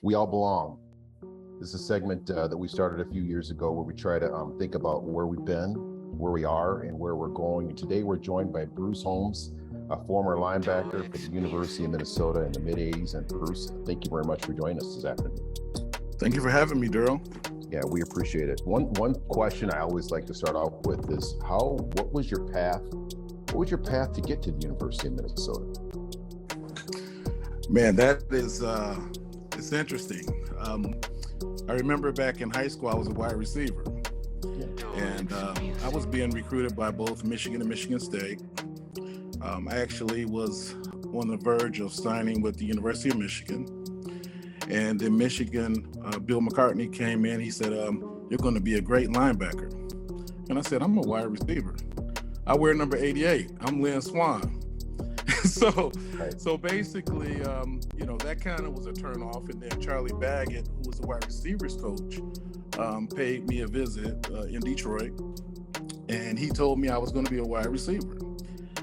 We All Belong. This is a segment that we started a few years ago where we try to think about where we've been, where we are, and where we're going. And today we're joined by Bruce Holmes, a former linebacker for the University of Minnesota in the mid-'80s. And Bruce, thank you very much for joining us this afternoon. Thank you for having me, Darrell. Yeah, we appreciate it. One question I always like to start off with is what was your path? What was your path to get to the University of Minnesota? Man, that is it's interesting. I remember back in high school, I was a wide receiver, and I was being recruited by both Michigan and Michigan State. I actually was on the verge of signing with the University of Michigan, and in Michigan, Bill McCartney came in. He said, "You're going to be a great linebacker," and I said, "I'm a wide receiver. I wear number 88. I'm Lynn Swan." So basically, that kind of was a turn off. And then Charlie Baggett, who was the wide receivers coach, paid me a visit in Detroit, and he told me I was going to be a wide receiver.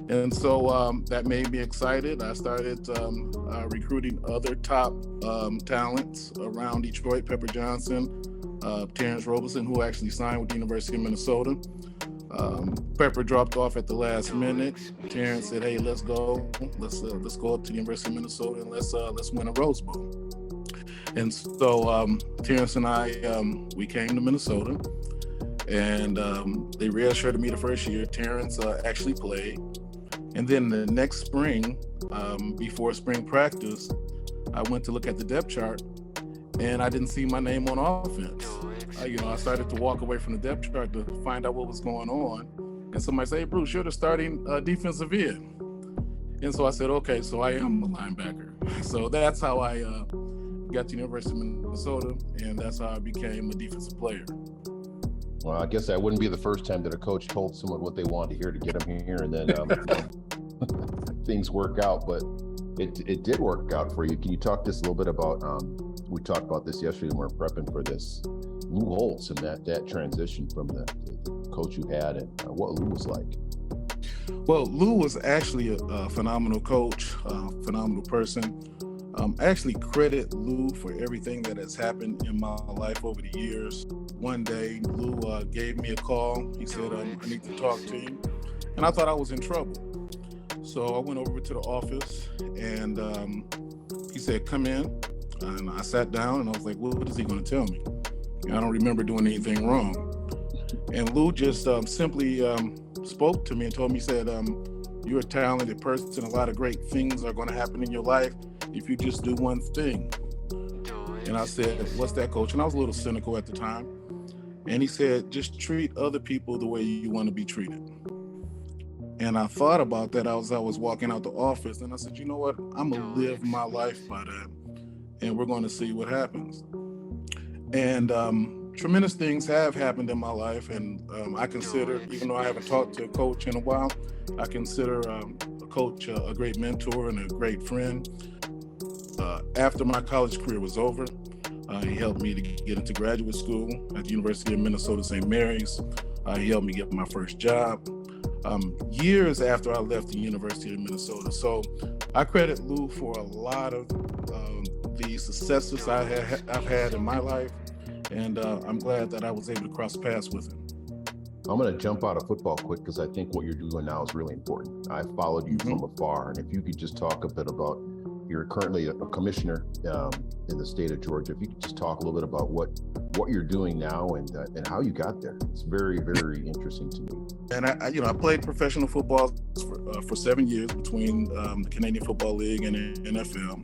And so that made me excited. I started recruiting other top talents around Detroit: Pepper Johnson, Terrence Roberson, who actually signed with the University of Minnesota. Pepper dropped off at the last minute. Terrence said, "Hey, let's go. Let's go up to the University of Minnesota and let's win a Rose Bowl." And so Terrence and I we came to Minnesota, and they redshirted me the first year. Terrence actually played, and then the next spring, before spring practice, I went to look at the depth chart, and I didn't see my name on offense. I started to walk away from the depth chart to find out what was going on. And somebody said, "Hey, Bruce, you're the starting defensive end." And so I said, "Okay, so I am a linebacker." So that's how I got to the University of Minnesota, and that's how I became a defensive player. Well, I guess that wouldn't be the first time that a coach told someone what they wanted to hear to get them here, and then things work out. But it did work out for you. Can you talk just a little bit about, we talked about this yesterday when we were prepping for this, Lou Holtz and that transition from the coach you had, and what Lou was like? Well, Lou was actually a phenomenal coach, phenomenal person. I actually credit Lou for everything that has happened in my life over the years. One day, Lou gave me a call. He said, "I need to talk to you." And I thought I was in trouble. So I went over to the office, and he said, "Come in." And I sat down, and I was like, "What is he going to tell me? I don't remember doing anything wrong." And Lou just simply spoke to me and told me, he said, "You're a talented person. A lot of great things are going to happen in your life if you just do one thing." And I said, "What's that, coach?" And I was a little cynical at the time. And he said, "Just treat other people the way you want to be treated." And I thought about that as I was walking out the office, and I said, "You know what? I'm going to live my life by that, and we're going to see what happens." And tremendous things have happened in my life, and I consider, even though I haven't talked to a coach in a while, I consider a coach a great mentor and a great friend. After my college career was over, he helped me to get into graduate school at the University of Minnesota, St. Mary's. He helped me get my first job years after I left the University of Minnesota. So I credit Lou for a lot of the successes I've had in my life, and I'm glad that I was able to cross paths with him. I'm going to jump out of football quick because I think what you're doing now is really important. I followed you from afar, and if you could just talk a bit about, you're currently a commissioner in the state of Georgia. If you could just talk a little bit about what you're doing now and how you got there. It's very, very interesting to me. And I played professional football for 7 years between the Canadian Football League and the NFL.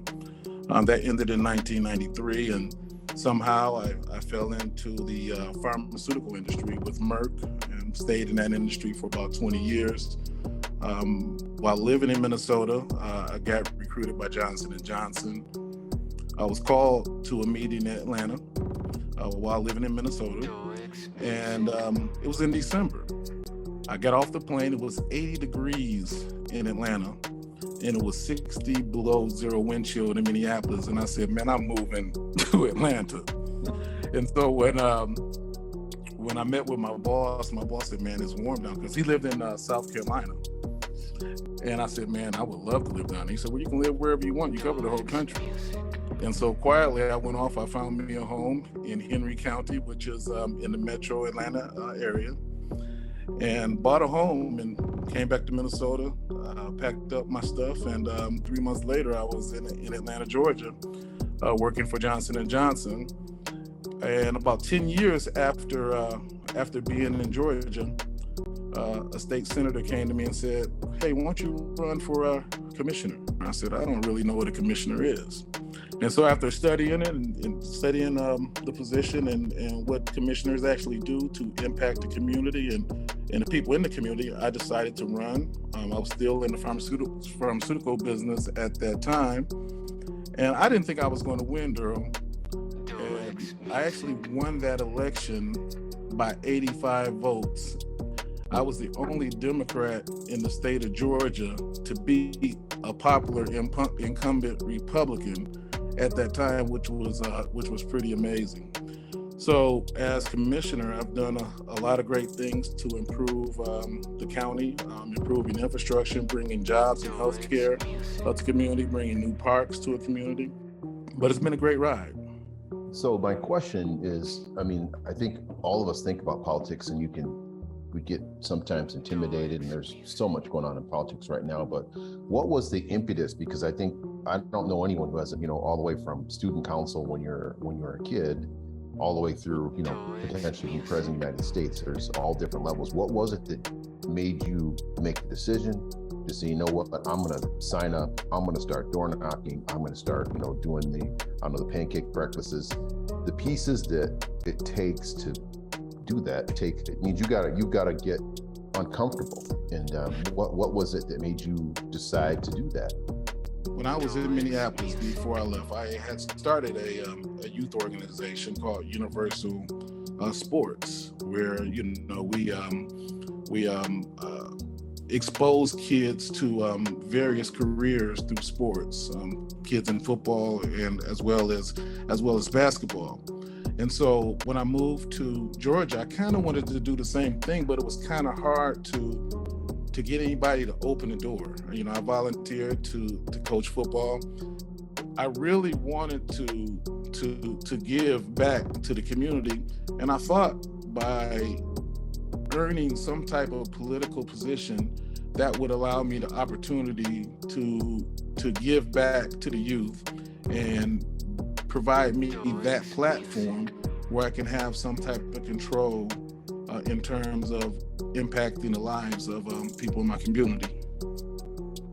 That ended in 1993, and somehow I fell into the pharmaceutical industry with Merck and stayed in that industry for about 20 years. While living in Minnesota, I got recruited by Johnson & Johnson. I was called to a meeting in Atlanta while living in Minnesota, and it was in December. I got off the plane. It was 80 degrees in Atlanta, and it was 60 below zero wind chill in Minneapolis. And I said, "Man, I'm moving to Atlanta." And so when I met with my boss said, "Man, it's warm down," because he lived in South Carolina. And I said, "Man, I would love to live down there." He said, "Well, you can live wherever you want. You cover the whole country." And so quietly, I went off. I found me a home in Henry County, which is in the metro Atlanta area, and bought a home and came back to Minnesota, packed up my stuff, and 3 months later, I was in Atlanta, Georgia, working for Johnson & Johnson. And about 10 years after being in Georgia, a state senator came to me and said, "Hey, why don't you run for a commissioner?" I said, "I don't really know what a commissioner is." And so after studying it and studying the position and what commissioners actually do to impact the community and the people in the community, I decided to run. I was still in the pharmaceutical business at that time. And I didn't think I was going to win, Darrell. And I actually won that election by 85 votes. I was the only Democrat in the state of Georgia to beat a popular incumbent Republican at that time, which was pretty amazing. So as commissioner, I've done a lot of great things to improve the county, improving infrastructure, bringing jobs and healthcare to the community, bringing new parks to a community. But it's been a great ride. So my question is, I mean, I think all of us think about politics, and we get sometimes intimidated, and there's so much going on in politics right now, but what was the impetus? Because I don't know anyone who hasn't, all the way from student council when you're a kid, all the way through, potentially being president of the United States. There's all different levels. What was it that made you make the decision to say, you know what, I'm going to sign up, I'm going to start door knocking, I'm going to start, doing the pancake breakfasts, the pieces that it takes to do that. It means you gotta get uncomfortable. And what was it that made you decide to do that? When I was in Minneapolis before I left, I had started a youth organization called Universal Sports, where we expose kids to various careers through sports, kids in football and as well as basketball. And so when I moved to Georgia, I kind of wanted to do the same thing, but it was kind of hard to get anybody to open the door. I volunteered to coach football. I really wanted to give back to the community, and I thought by earning some type of political position that would allow me the opportunity to give back to the youth and provide me that platform where I can have some type of control in terms of impacting the lives of people in my community.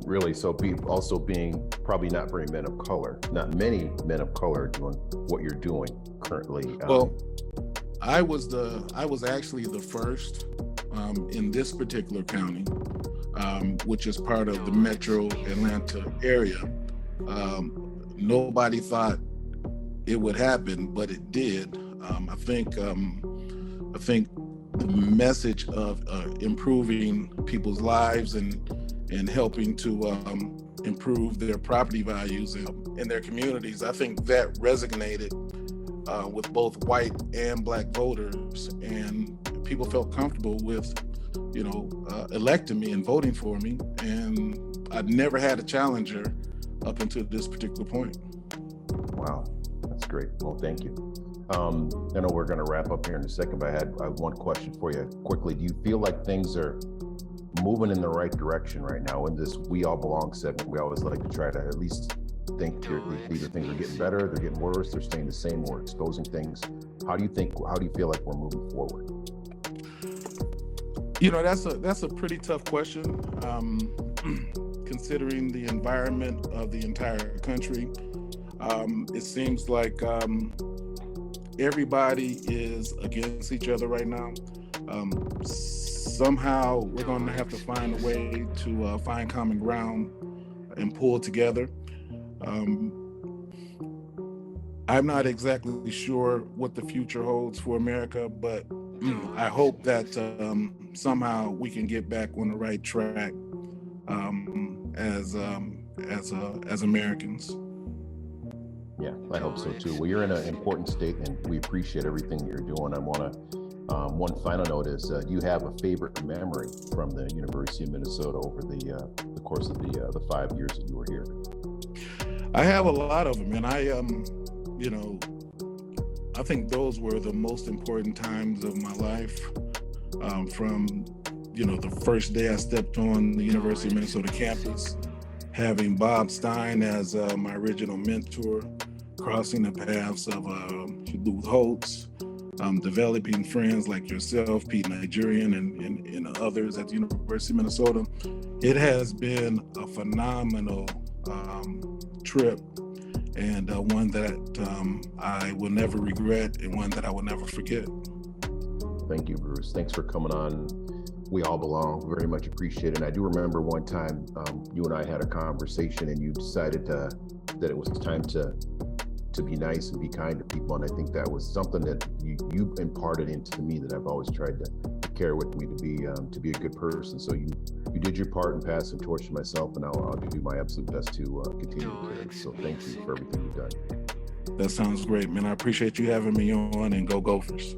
Really? So also being probably not very men of color, not many men of color doing what you're doing currently. Well, I was actually the first in this particular county, which is part of the metro Atlanta area. Nobody thought it would happen, but it did. I think the message of improving people's lives and helping to improve their property values in their communities, I think that resonated with both white and black voters, and people felt comfortable with, electing me and voting for me. And I'd never had a challenger up until this particular point. Wow. That's great. Well, thank you. I know we're going to wrap up here in a second, but I have one question for you quickly. Do you feel like things are moving in the right direction right now? In this We All Belong segment, we always like to try to at least think either things are getting better, they're getting worse, they're staying the same, we're exposing things. How do you feel like we're moving forward? That's a pretty tough question, considering the environment of the entire country. It seems like everybody is against each other right now. Somehow we're going to have to find a way to find common ground and pull together. I'm not exactly sure what the future holds for America, but I hope that somehow we can get back on the right track as Americans. Yeah, I hope so too. Well, you're in an important state, and we appreciate everything that you're doing. I want to, one final note is, do you have a favorite memory from the University of Minnesota over the course of the 5 years that you were here? I have a lot of them, and you know, I think those were the most important times of my life. From the first day I stepped on the University of Minnesota campus, having Bob Stein as my original mentor, crossing the paths of Holmes, developing friends like yourself, Pete Nigerian, and others at the University of Minnesota. It has been a phenomenal trip, and one that I will never regret, and one that I will never forget. Thank you, Bruce. Thanks for coming on. We All Belong. Very much appreciate it. And I do remember one time you and I had a conversation, and you decided that it was time to be nice and be kind to people. And I think that was something that you imparted into me that I've always tried to carry with me to be a good person. So you did your part in passing the torch to myself, and I'll do my absolute best to continue to carry it. So thank you for everything you've done. That sounds great, man. I appreciate you having me on, and go Gophers.